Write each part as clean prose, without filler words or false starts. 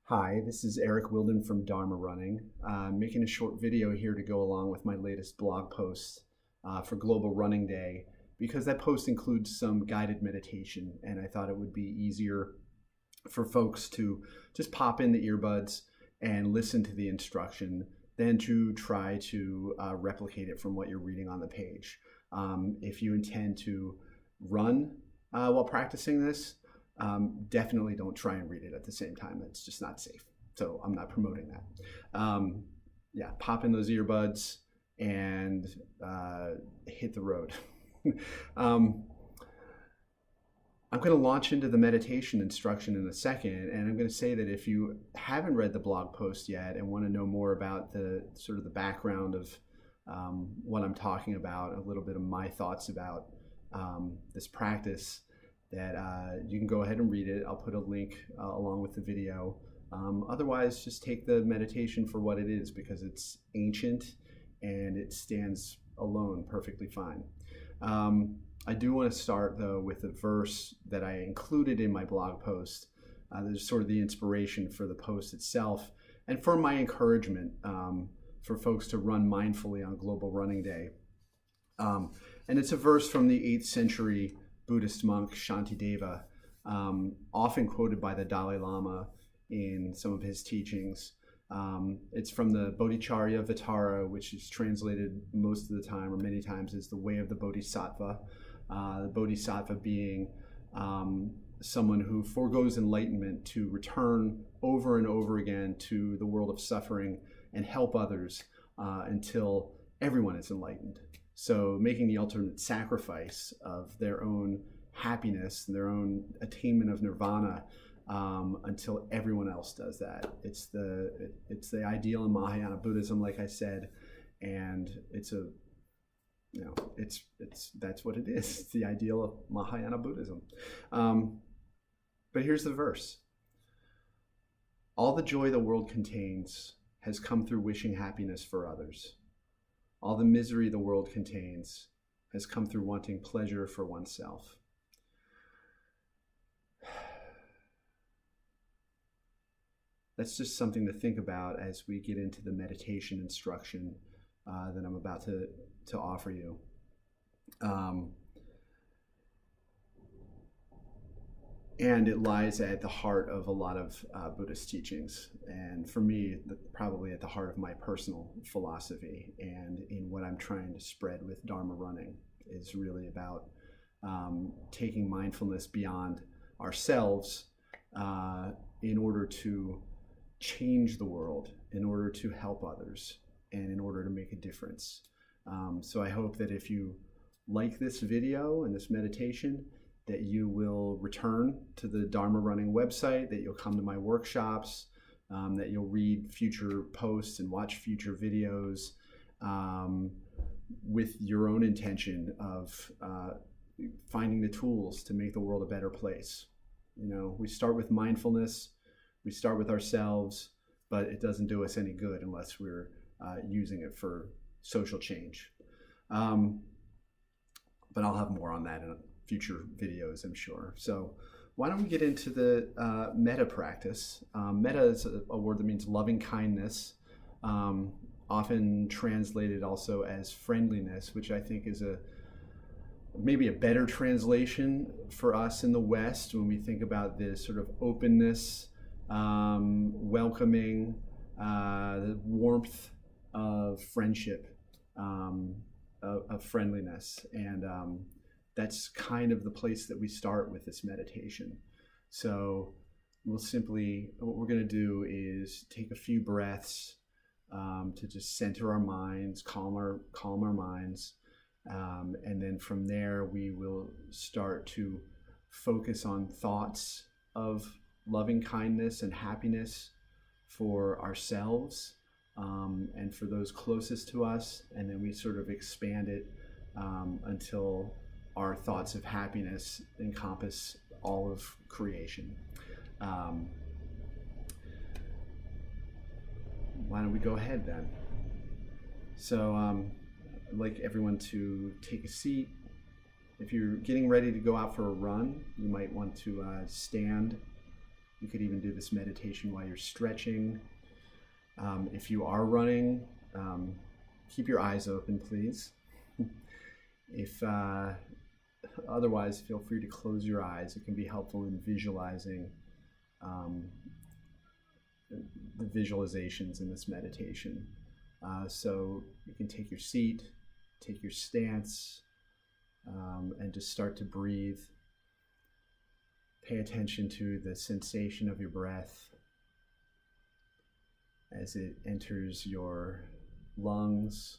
Hi, this is Eric Wilden from Dharma Running. I'm making a short video here to go along with my latest blog post for Global Running Day because that post includes some guided meditation, and I thought it would be easier for folks to just pop in the earbuds and listen to the instruction than to try to replicate it from what you're reading on the page. If you intend to run while practicing this, definitely don't try and read it at the same time. It's just not safe. So I'm not promoting that. Yeah, pop in those earbuds and hit the road. I'm going to launch into the meditation instruction in a second, and I'm going to say that if you haven't read the blog post yet and want to know more about the sort of the background of what I'm talking about, a little bit of my thoughts about this practice, that you can go ahead and read it. I'll put a link along with the video. Otherwise, just take the meditation for what it is, because it's ancient and it stands alone perfectly fine. I do want to start, though, with a verse that I included in my blog post. There's sort of the inspiration for the post itself and for my encouragement for folks to run mindfully on Global Running Day. And it's a verse from the 8th century Buddhist monk Shantideva, often quoted by the Dalai Lama in some of his teachings. It's from the Bodhicharya Vitara, which is translated most of the time, or many times, as the way of the Bodhisattva. The Bodhisattva being someone who forgoes enlightenment to return over and over again to the world of suffering and help others until everyone is enlightened. So making the ultimate sacrifice of their own happiness, their own attainment of nirvana, until everyone else does that. It's the ideal in Mahayana Buddhism, like I said, and it's that's what it is. It's the ideal of Mahayana Buddhism. But here's the verse: all the joy the world contains has come through wishing happiness for others. All the misery the world contains has come through wanting pleasure for oneself. That's just something to think about as we get into the meditation instruction that I'm about to offer you. And it lies at the heart of a lot of Buddhist teachings. And for me, probably at the heart of my personal philosophy and in what I'm trying to spread with Dharma Running is really about taking mindfulness beyond ourselves in order to change the world, in order to help others, and in order to make a difference. So I hope that if you like this video and this meditation, that you will return to the Dharma Running website, that you'll come to my workshops, that you'll read future posts and watch future videos with your own intention of finding the tools to make the world a better place. You know, we start with mindfulness, we start with ourselves, but it doesn't do us any good unless we're using it for social change. But I'll have more on that in future videos, I'm sure. So why don't we get into the Metta practice? Metta is a word that means loving kindness, often translated also as friendliness, which I think is maybe a better translation for us in the West when we think about this sort of openness, welcoming, the warmth of friendship, of friendliness. And that's kind of the place that we start with this meditation. So what we're going to do is take a few breaths to just center our minds, calm our minds. And then from there, we will start to focus on thoughts of loving kindness and happiness for ourselves and for those closest to us. And then we sort of expand it until our thoughts of happiness encompass all of creation. Why don't we go ahead then? So I'd like everyone to take a seat. If you're getting ready to go out for a run, you might want to stand You could even do this meditation while you're stretching. If you are running, keep your eyes open, please. If otherwise, feel free to close your eyes. It can be helpful in visualizing the visualizations in this meditation. So you can take your seat, take your stance, and just start to breathe. Pay attention to the sensation of your breath as it enters your lungs,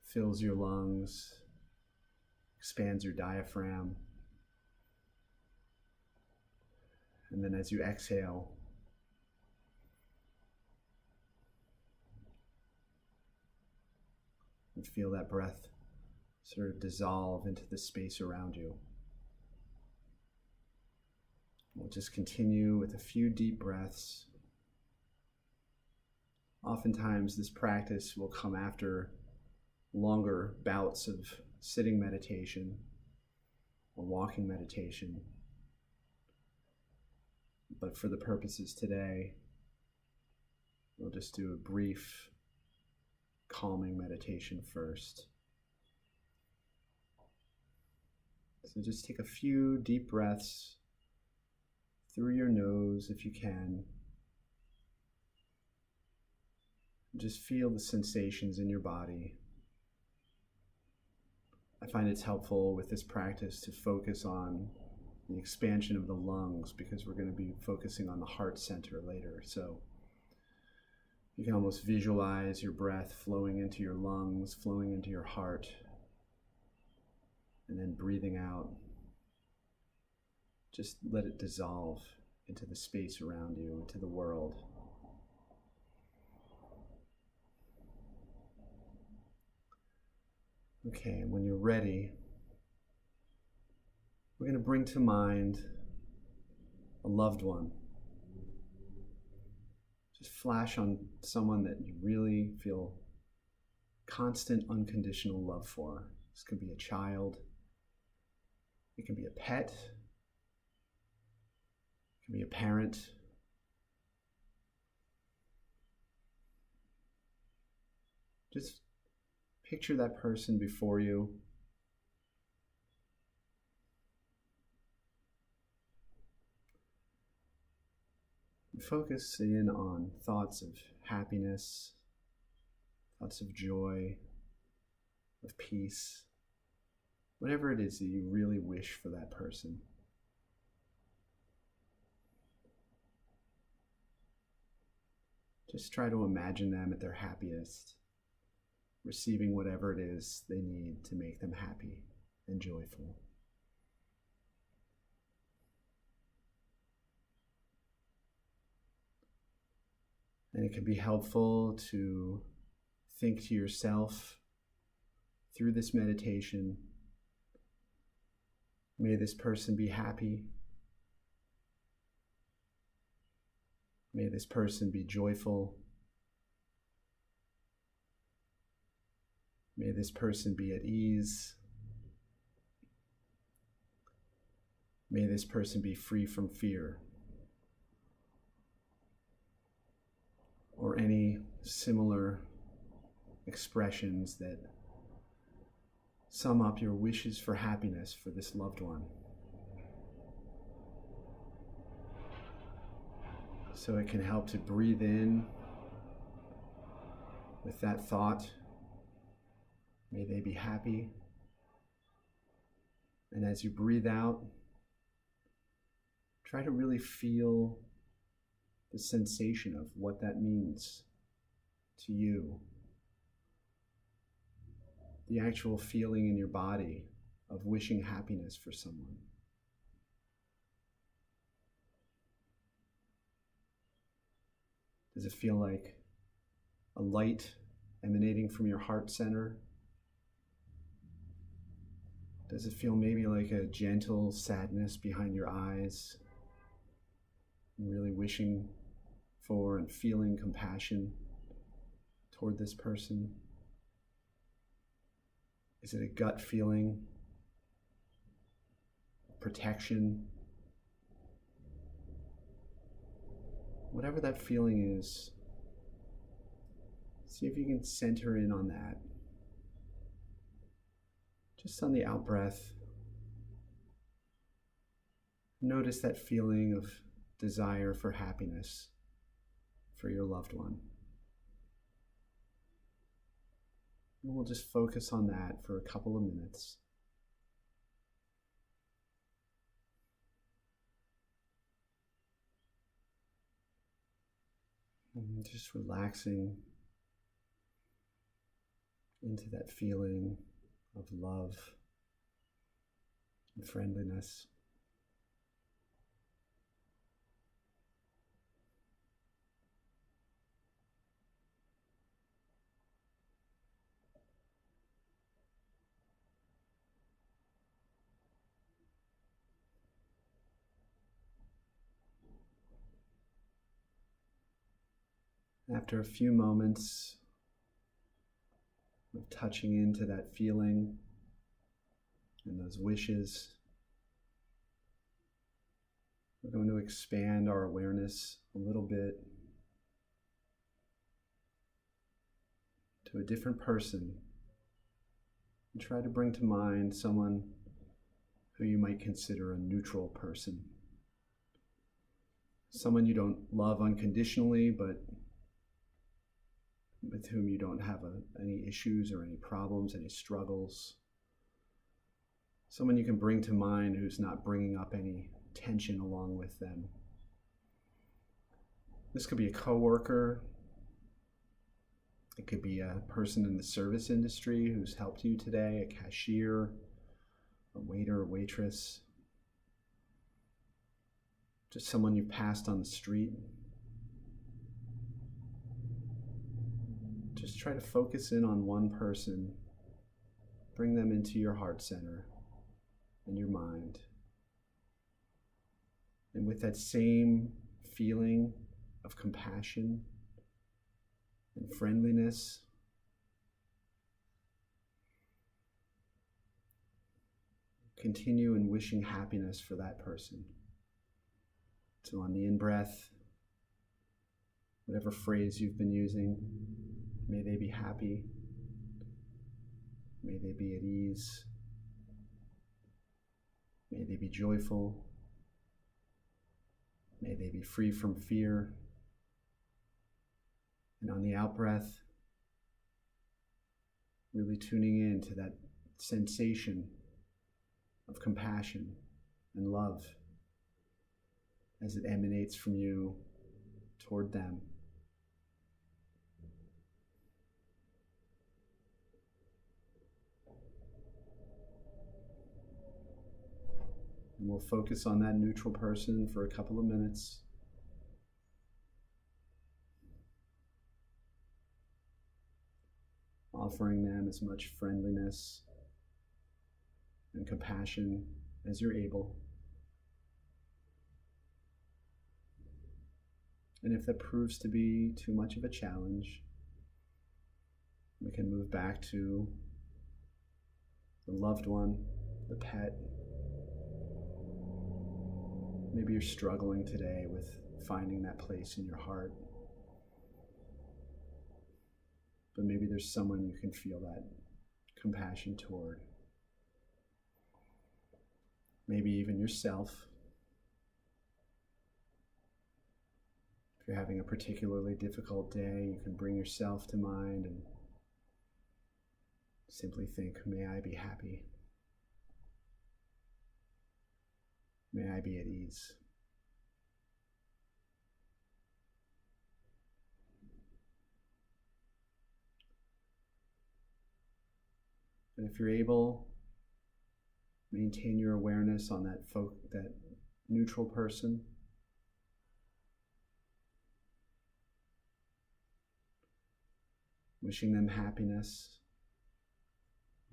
fills your lungs, expands your diaphragm. And then as you exhale, you feel that breath sort of dissolve into the space around you. We'll just continue with a few deep breaths. Oftentimes this practice will come after longer bouts of sitting meditation or walking meditation. But for the purposes today, we'll just do a brief calming meditation first. So just take a few deep breaths through your nose if you can. Just feel the sensations in your body. I find it's helpful with this practice to focus on the expansion of the lungs, because we're going to be focusing on the heart center later. So you can almost visualize your breath flowing into your lungs, flowing into your heart, and then breathing out. Just let it dissolve into the space around you, into the world. Okay, when you're ready, we're going to bring to mind a loved one. Just flash on someone that you really feel constant, unconditional love for. This could be a child. It can be a pet. It can be a parent. Just picture that person before you. And focus in on thoughts of happiness, thoughts of joy, of peace, whatever it is that you really wish for that person. Just try to imagine them at their happiest, receiving whatever it is they need to make them happy and joyful. And it can be helpful to think to yourself through this meditation, may this person be happy. May this person be joyful. May this person be at ease. May this person be free from fear, or any similar expressions that sum up your wishes for happiness for this loved one. So it can help to breathe in with that thought, may they be happy. And as you breathe out, try to really feel the sensation of what that means to you. The actual feeling in your body of wishing happiness for someone. Does it feel like a light emanating from your heart center? Does it feel maybe like a gentle sadness behind your eyes? And really wishing for and feeling compassion toward this person? Is it a gut feeling of protection, whatever that feeling is, see if you can center in on that. Just on the out breath, notice that feeling of desire for happiness for your loved one. And we'll just focus on that for a couple of minutes. And just relaxing into that feeling of love and friendliness. After a few moments of touching into that feeling and those wishes, we're going to expand our awareness a little bit to a different person and try to bring to mind someone who you might consider a neutral person. Someone you don't love unconditionally, but with whom you don't have any issues or any problems, any struggles. Someone you can bring to mind who's not bringing up any tension along with them. This could be a coworker. It could be a person in the service industry who's helped you today, a cashier, a waiter or waitress. Just someone you passed on the street. Just try to focus in on one person, bring them into your heart center and your mind. And with that same feeling of compassion and friendliness, continue in wishing happiness for that person. So on the in-breath, whatever phrase you've been using, may they be happy. May they be at ease. May they be joyful. May they be free from fear. And on the out-breath, really tuning in to that sensation of compassion and love as it emanates from you toward them. And we'll focus on that neutral person for a couple of minutes. Offering them as much friendliness and compassion as you're able. And if that proves to be too much of a challenge, we can move back to the loved one, the pet. Maybe you're struggling today with finding that place in your heart. But maybe there's someone you can feel that compassion toward. Maybe even yourself. If you're having a particularly difficult day, you can bring yourself to mind and simply think, may I be happy. May I be at ease. And if you're able, maintain your awareness on that neutral person. Wishing them happiness,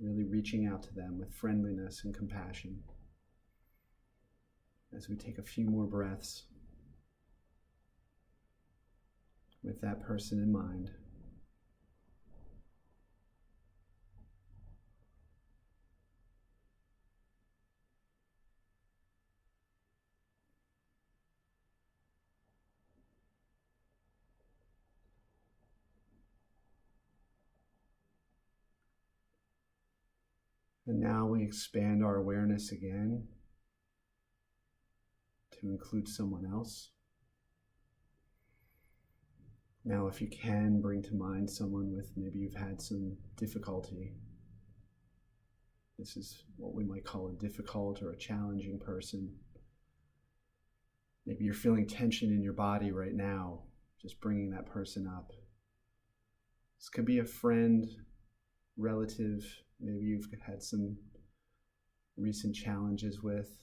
really reaching out to them with friendliness and compassion. As we take a few more breaths with that person in mind. And now we expand our awareness again to include someone else. Now, if you can, bring to mind someone with maybe you've had some difficulty. This is what we might call a difficult or a challenging person. Maybe you're feeling tension in your body right now, just bringing that person up. This could be a friend, relative, maybe you've had some recent challenges with.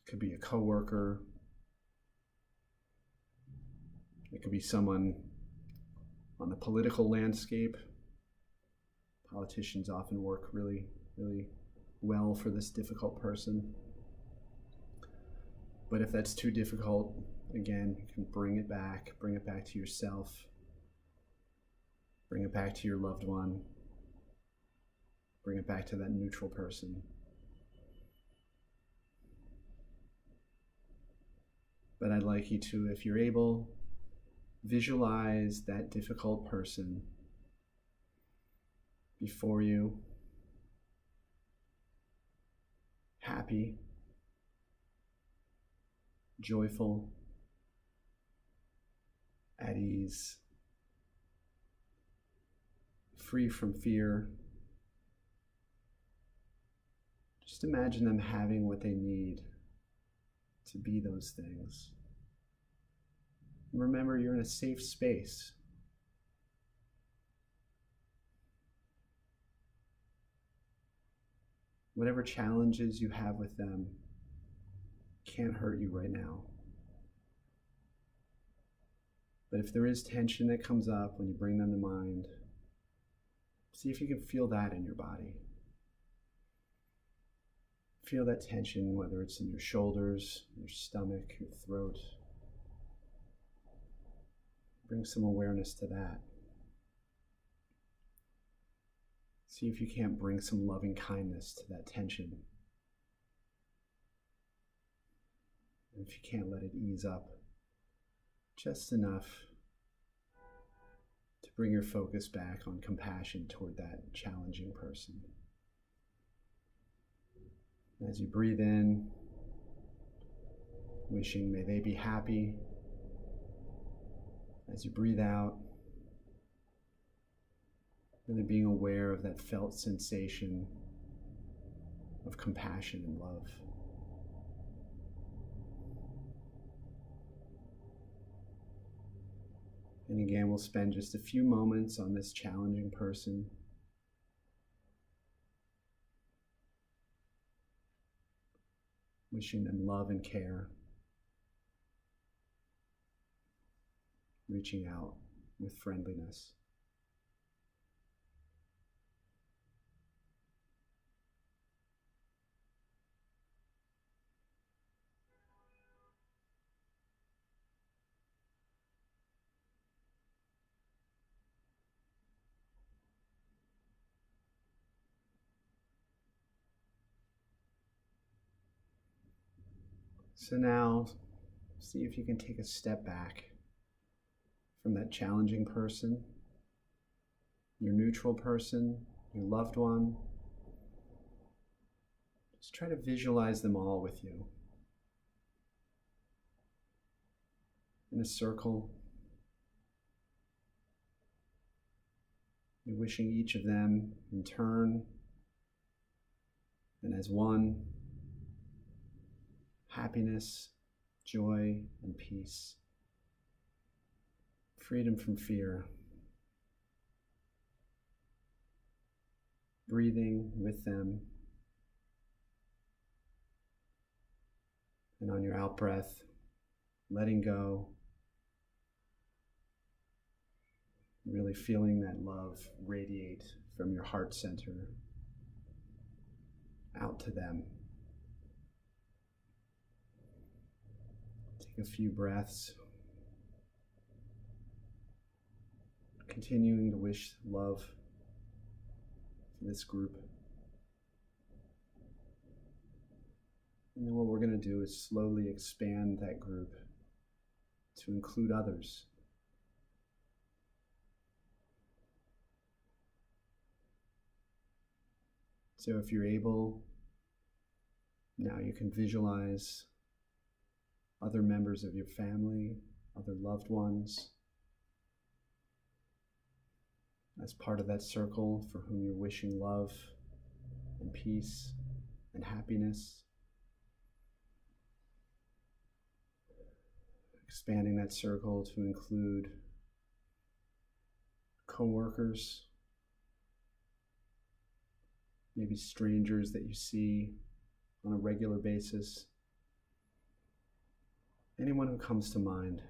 It could be a coworker. It could be someone on the political landscape. Politicians often work really, really well for this difficult person. But if that's too difficult, again, you can bring it back to yourself, bring it back to your loved one, bring it back to that neutral person. But I'd like you to, if you're able, visualize that difficult person before you, happy, joyful, at ease, free from fear. Just imagine them having what they need to be those things. And remember, you're in a safe space. Whatever challenges you have with them can't hurt you right now. But if there is tension that comes up when you bring them to mind, see if you can feel that in your body. Feel that tension, whether it's in your shoulders, your stomach, your throat. Bring some awareness to that. See if you can't bring some loving kindness to that tension. And if you can't, let it ease up just enough to bring your focus back on compassion toward that challenging person. As you breathe in, wishing may they be happy. As you breathe out, really being aware of that felt sensation of compassion and love. And again, we'll spend just a few moments on this challenging person. Wishing them love and care. Reaching out with friendliness. So now, see if you can take a step back from that challenging person, your neutral person, your loved one. Just try to visualize them all with you in a circle. You're wishing each of them in turn and as one happiness, joy, and peace. Freedom from fear. Breathing with them. And on your out breath, letting go. Really feeling that love radiate from your heart center out to them. Take a few breaths. Continuing to wish love for this group. And then what we're going to do is slowly expand that group to include others. So if you're able, now you can visualize other members of your family, other loved ones, as part of that circle for whom you're wishing love and peace and happiness. Expanding that circle to include coworkers, maybe strangers that you see on a regular basis, anyone who comes to mind.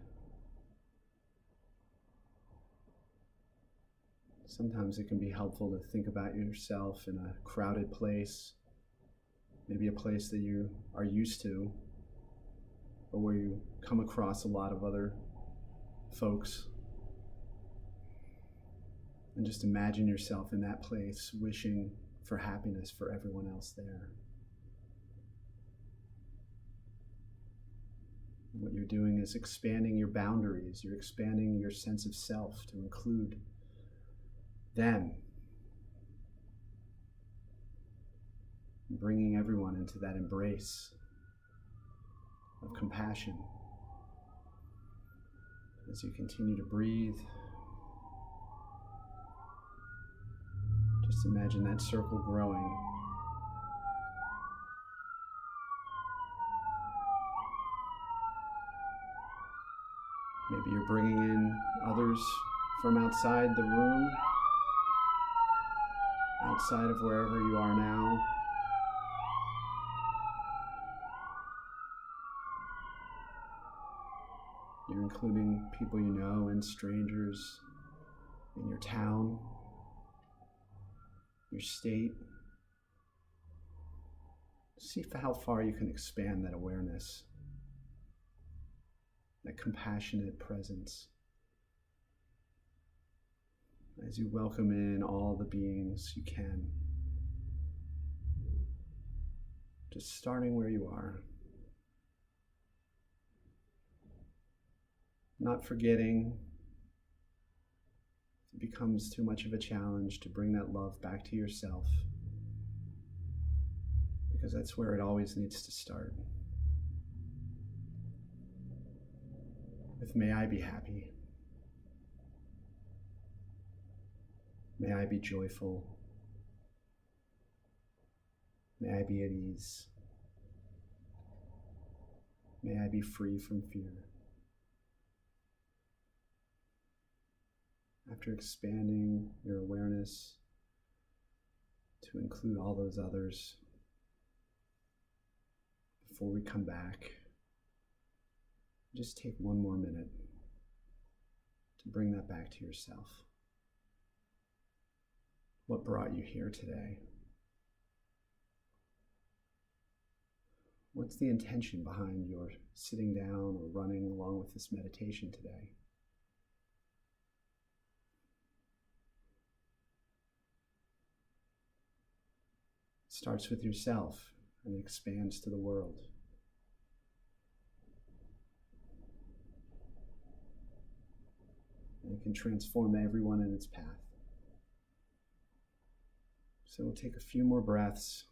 Sometimes it can be helpful to think about yourself in a crowded place, maybe a place that you are used to, or where you come across a lot of other folks. And just imagine yourself in that place, wishing for happiness for everyone else there. What you're doing is expanding your boundaries. You're expanding your sense of self to include them. Bringing everyone into that embrace of compassion. As you continue to breathe, just imagine that circle growing. Maybe you're bringing in others from outside the room, outside of wherever you are now. You're including people you know and strangers in your town, your state. See how far you can expand that awareness, that compassionate presence, as you welcome in all the beings you can. Just starting where you are. Not forgetting if it becomes too much of a challenge to bring that love back to yourself, because that's where it always needs to start. With may I be happy. May I be joyful. May I be at ease. May I be free from fear. After expanding your awareness to include all those others, before we come back, just take one more minute to bring that back to yourself. What brought you here today? What's the intention behind your sitting down or running along with this meditation today? It starts with yourself and expands to the world. And it can transform everyone in its path. So we'll take a few more breaths,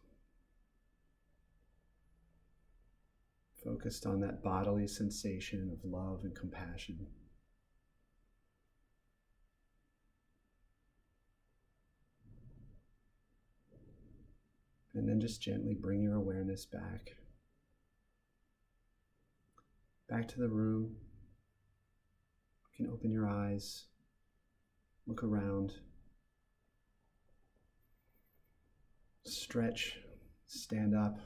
focused on that bodily sensation of love and compassion. And then just gently bring your awareness back to the room. You can open your eyes, look around, stretch, stand up,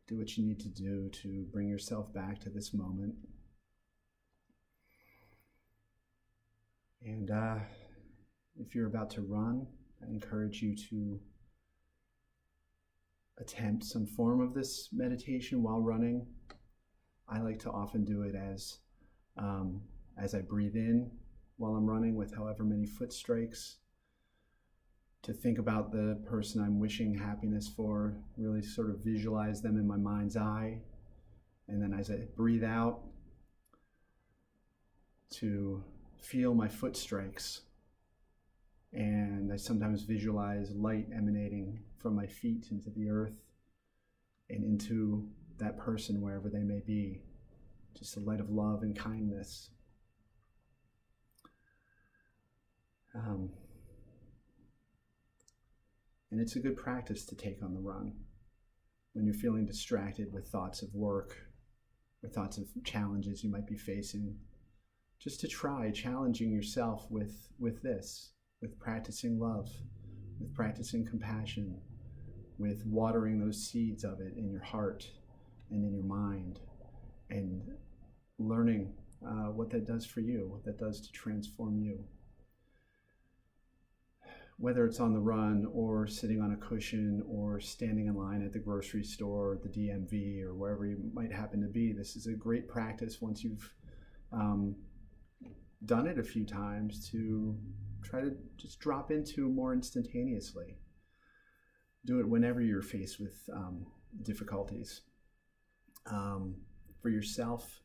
do what you need to do to bring yourself back to this moment. And if you're about to run, I encourage you to attempt some form of this meditation while running. I like to often do it as I breathe in while I'm running with however many foot strikes, to think about the person I'm wishing happiness for, really sort of visualize them in my mind's eye. And then as I breathe out, to feel my foot strikes And I sometimes visualize light emanating from my feet into the earth and into that person wherever they may be. Just a light of love and kindness. And it's a good practice to take on the run when you're feeling distracted with thoughts of work or thoughts of challenges you might be facing. Just to try challenging yourself with this, with practicing love, with practicing compassion, with watering those seeds of it in your heart and in your mind, and learning what that does for you, what that does to transform you. Whether it's on the run or sitting on a cushion or standing in line at the grocery store or the DMV or wherever you might happen to be, this is a great practice once you've done it a few times to try to just drop into more instantaneously. Do it whenever you're faced with difficulties. For yourself,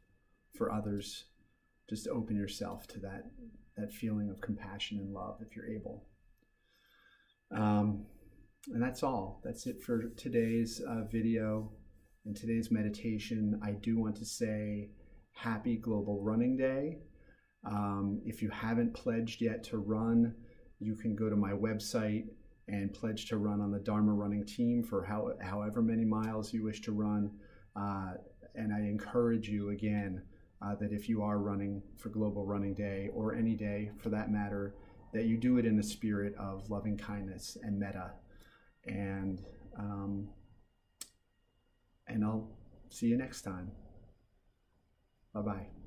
for others, just open yourself to that feeling of compassion and love if you're able. And that's all. That's it for today's video and today's meditation. I do want to say happy Global Running Day. If you haven't pledged yet to run, you can go to my website and pledge to run on the Dharma running team for however many miles you wish to run. And I encourage you again that if you are running for Global Running Day, or any day for that matter, that you do it in the spirit of loving kindness and metta. And I'll see you next time. Bye-bye.